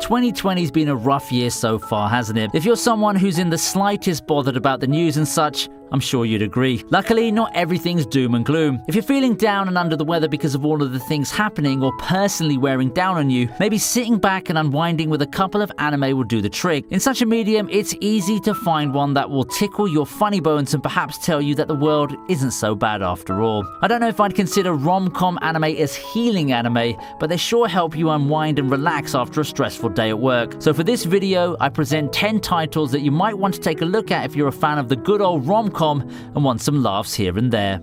2020's been a rough year so far, hasn't it? If you're someone who's in the slightest bothered about the news and such, I'm sure you'd agree. Luckily, not everything's doom and gloom. If you're feeling down and under the weather because of all of the things happening or personally wearing down on you, maybe sitting back and unwinding with a couple of anime will do the trick. In such a medium, it's easy to find one that will tickle your funny bones and perhaps tell you that the world isn't so bad after all. I don't know if I'd consider rom-com anime as healing anime, but they sure help you unwind and relax after a stressful day at work. So for this video, I present 10 titles that you might want to take a look at if you're a fan of the good old rom-com and want some laughs here and there.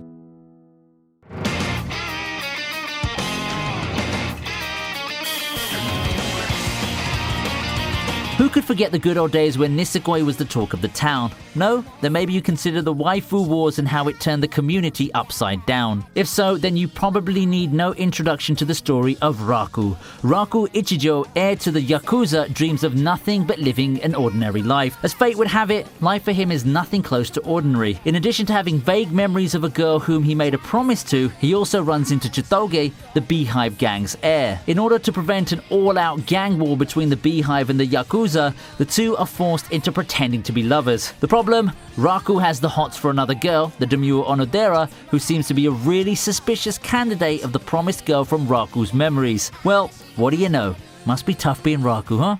Who could forget the good old days when Nisekoi was the talk of the town? No? Then maybe you consider the waifu wars and how it turned the community upside down. If so, then you probably need no introduction to the story of Raku. Raku Ichijo, heir to the Yakuza, dreams of nothing but living an ordinary life. As fate would have it, life for him is nothing close to ordinary. In addition to having vague memories of a girl whom he made a promise to, he also runs into Chitoge, the Beehive gang's heir. In order to prevent an all-out gang war between the Beehive and the Yakuza, the two are forced into pretending to be lovers. The problem? Raku has the hots for another girl, the demure Onodera, who seems to be a really suspicious candidate of the promised girl from Raku's memories. Well, what do you know? Must be tough being Raku, huh?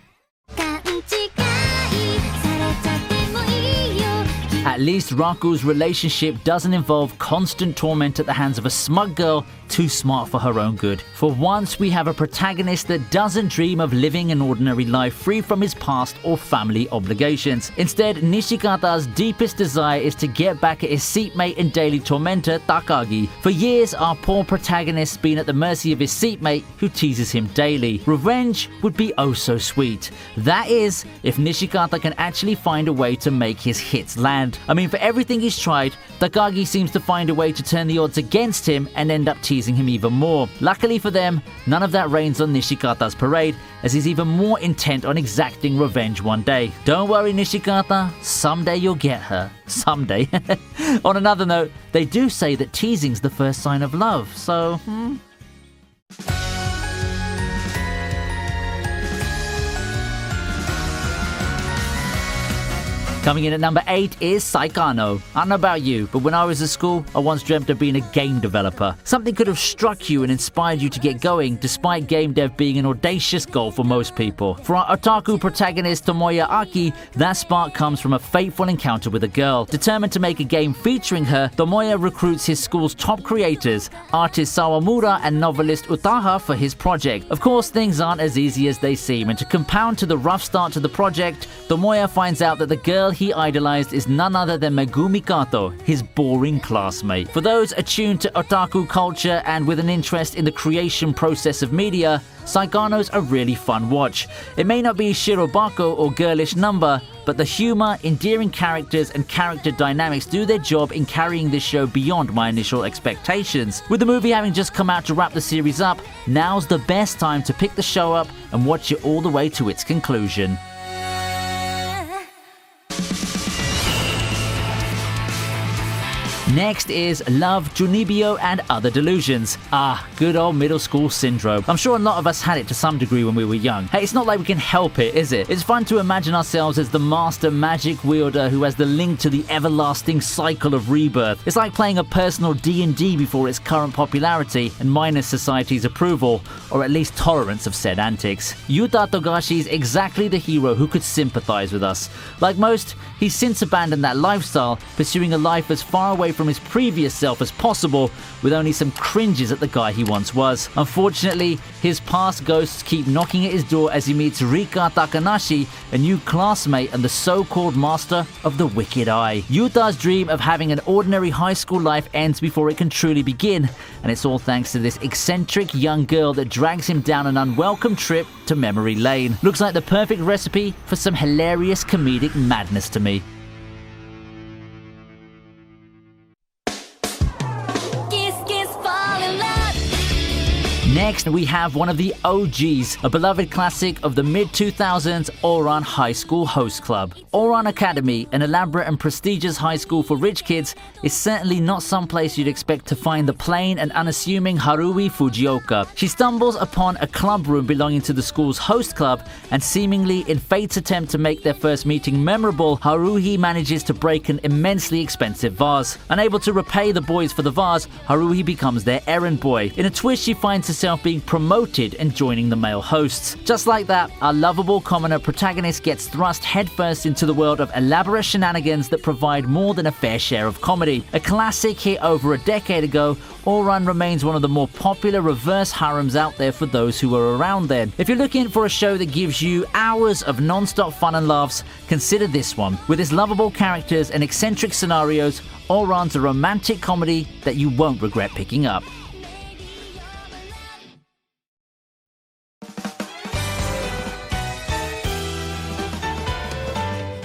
At least Raku's relationship doesn't involve constant torment at the hands of a smug girl too smart for her own good. For once, we have a protagonist that doesn't dream of living an ordinary life free from his past or family obligations. Instead, Nishikata's deepest desire is to get back at his seatmate and daily tormentor, Takagi. For years, our poor protagonist's been at the mercy of his seatmate, who teases him daily. Revenge would be oh so sweet. That is, if Nishikata can actually find a way to make his hits land. I mean, for everything he's tried, Takagi seems to find a way to turn the odds against him and end up teasing him even more. Luckily for them, none of that rains on Nishikata's parade, as he's even more intent on exacting revenge one day. Don't worry, Nishikata, someday you'll get her. Someday. On another note, they do say that teasing's the first sign of love, so Coming in at number 8 is Saikano. I don't know about you, but when I was at school, I once dreamt of being a game developer. Something could have struck you and inspired you to get going, despite game dev being an audacious goal for most people. For our otaku protagonist Tomoya Aki, that spark comes from a fateful encounter with a girl. Determined to make a game featuring her, Tomoya recruits his school's top creators, artist Sawamura and novelist Utaha, for his project. Of course, things aren't as easy as they seem, and to compound to the rough start to the project, Tomoya finds out that the girl he idolized is none other than Megumi Kato, his boring classmate. For those attuned to otaku culture and with an interest in the creation process of media, Saikano's a really fun watch. It may not be shirobako or girlish number, but the humor, endearing characters, and character dynamics do their job in carrying this show beyond my initial expectations. With the movie having just come out to wrap the series up, now's the best time to pick the show up and watch it all the way to its conclusion. Next is Love, Junibyo, and Other Delusions. Ah, good old middle school syndrome. I'm sure a lot of us had it to some degree when we were young. Hey, it's not like we can help it, is it? It's fun to imagine ourselves as the master magic wielder who has the link to the everlasting cycle of rebirth. It's like playing a personal D&D before its current popularity and minus society's approval, or at least tolerance of said antics. Yuta Togashi's exactly the hero who could sympathize with us. Like most, he's since abandoned that lifestyle, pursuing a life as far away from his previous self as possible, with only some cringes at the guy he once was. Unfortunately, his past ghosts keep knocking at his door as he meets Rika Takanashi, a new classmate and the so-called master of the Wicked Eye. Yuta's dream of having an ordinary high school life ends before it can truly begin, and it's all thanks to this eccentric young girl that drags him down an unwelcome trip to memory lane. Looks like the perfect recipe for some hilarious comedic madness to me. Next, we have one of the OGs, a beloved classic of the mid-2000s, Ouran High School Host Club. Ouran Academy, an elaborate and prestigious high school for rich kids, is certainly not some place you'd expect to find the plain and unassuming Haruhi Fujioka. She stumbles upon a club room belonging to the school's host club, and seemingly in fate's attempt to make their first meeting memorable, Haruhi manages to break an immensely expensive vase. Unable to repay the boys for the vase, Haruhi becomes their errand boy. In a twist, she finds herself being promoted and joining the male hosts. Just like that, our lovable commoner protagonist gets thrust headfirst into the world of elaborate shenanigans that provide more than a fair share of comedy. A classic hit over a decade ago, Ouran remains one of the more popular reverse harems out there for those who were around then. If you're looking for a show that gives you hours of non-stop fun and laughs, consider this one. With its lovable characters and eccentric scenarios, Ouran's a romantic comedy that you won't regret picking up.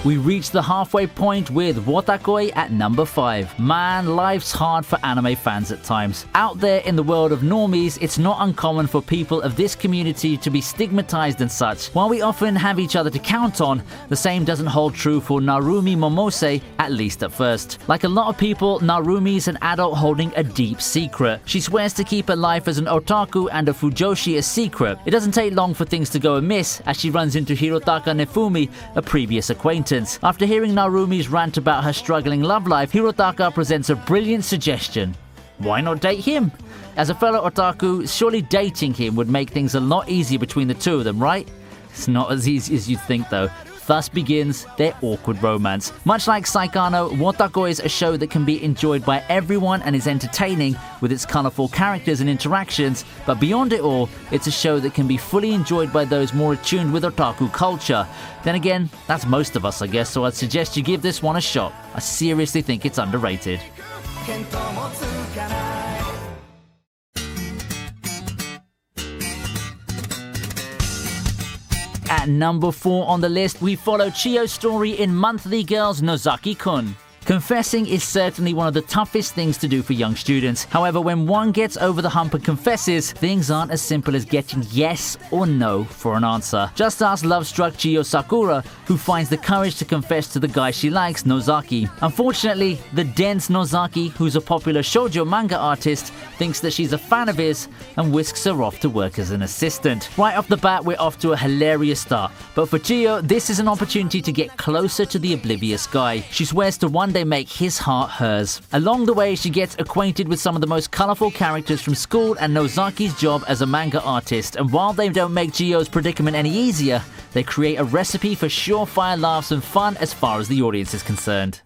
We reach the halfway point with Wotakoi at number 5. Man, life's hard for anime fans at times. Out there in the world of normies, it's not uncommon for people of this community to be stigmatized and such. While we often have each other to count on, the same doesn't hold true for Narumi Momose, at least at first. Like a lot of people, Narumi's an adult holding a deep secret. She swears to keep her life as an otaku and a fujoshi a secret. It doesn't take long for things to go amiss as she runs into Hirotaka Nefumi, a previous acquaintance. After hearing Narumi's rant about her struggling love life, Hirotaka presents a brilliant suggestion. Why not date him? As a fellow otaku, surely dating him would make things a lot easier between the two of them, right? It's not as easy as you'd think though. Thus begins their awkward romance. Much like Saikano, Wotakoi is a show that can be enjoyed by everyone and is entertaining with its colourful characters and interactions, but beyond it all, it's a show that can be fully enjoyed by those more attuned with otaku culture. Then again, that's most of us I guess, so I'd suggest you give this one a shot. I seriously think it's underrated. At number 4 on the list, we follow Chiyo's story in Monthly Girls Nozaki-kun. Confessing is certainly one of the toughest things to do for young students. However, when one gets over the hump and confesses, things aren't as simple as getting yes or no for an answer. Just ask love-struck Chiyo Sakura, who finds the courage to confess to the guy she likes, Nozaki. Unfortunately, the dense Nozaki, who's a popular shoujo manga artist, thinks that she's a fan of his and whisks her off to work as an assistant. Right off the bat, we're off to a hilarious start. But for Chiyo, this is an opportunity to get closer to the oblivious guy. She swears to one day make his heart hers. Along the way, she gets acquainted with some of the most colourful characters from school and Nozaki's job as a manga artist, and while they don't make Chiyo's predicament any easier, they create a recipe for surefire laughs and fun as far as the audience is concerned.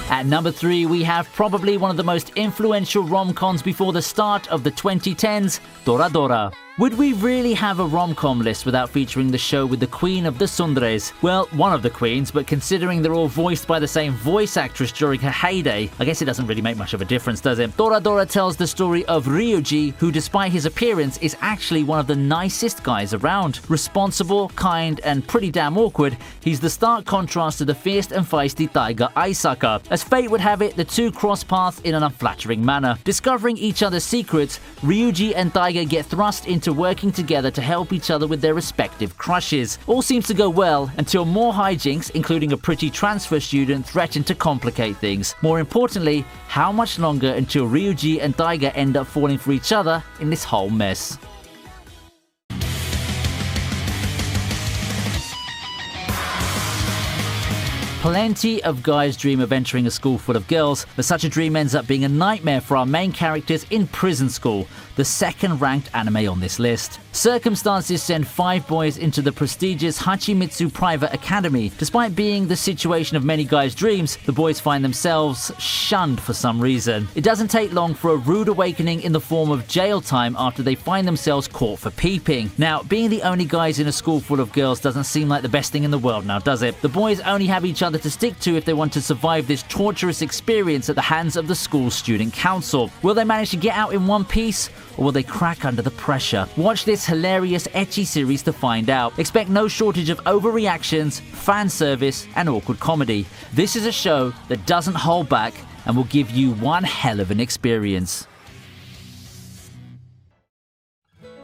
At number 3, we have probably one of the most influential rom-coms before the start of the 2010s, Dora Dora. Would we really have a rom-com list without featuring the show with the queen of the tsunderes? Well, one of the queens, but considering they're all voiced by the same voice actress during her heyday, I guess it doesn't really make much of a difference, does it? Dora Dora tells the story of Ryuji, who despite his appearance is actually one of the nicest guys around. Responsible, kind, and pretty damn awkward, he's the stark contrast to the fierce and feisty Taiga Aisaka. As fate would have it, the two cross paths in an unflattering manner. Discovering each other's secrets, Ryuji and Taiga get thrust into working together to help each other with their respective crushes. All seems to go well until more hijinks, including a pretty transfer student, threaten to complicate things. More importantly, how much longer until Ryuji and Taiga end up falling for each other in this whole mess? Plenty of guys dream of entering a school full of girls, but such a dream ends up being a nightmare for our main characters in Prison School, the second-ranked anime on this list. Circumstances send 5 boys into the prestigious Hachimitsu Private Academy. Despite being the situation of many guys' dreams, the boys find themselves shunned for some reason. It doesn't take long for a rude awakening in the form of jail time after they find themselves caught for peeping. Now, being the only guys in a school full of girls doesn't seem like the best thing in the world now, does it? The boys only have each other to stick to if they want to survive this torturous experience at the hands of the school's student council. Will they manage to get out in one piece, or will they crack under the pressure? Watch this this hilarious ecchi series to find out. Expect no shortage of overreactions, fan service, and awkward comedy. This is a show that doesn't hold back and will give you one hell of an experience.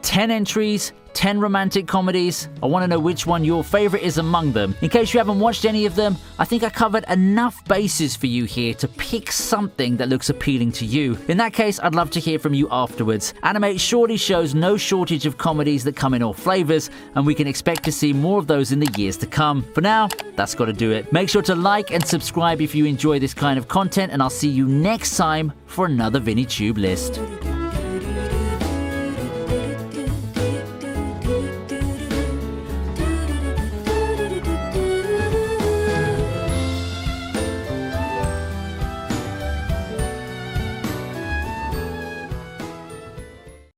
10 entries, 10 romantic comedies. I want to know which one your favorite is among them. In case you haven't watched any of them, I think I covered enough bases for you here to pick something that looks appealing to you. In that case, I'd love to hear from you afterwards. Animate surely shows no shortage of comedies that come in all flavors, and we can expect to see more of those in the years to come. For now, that's got to do it. Make sure to like and subscribe if you enjoy this kind of content, and I'll see you next time for another ViniiTube list.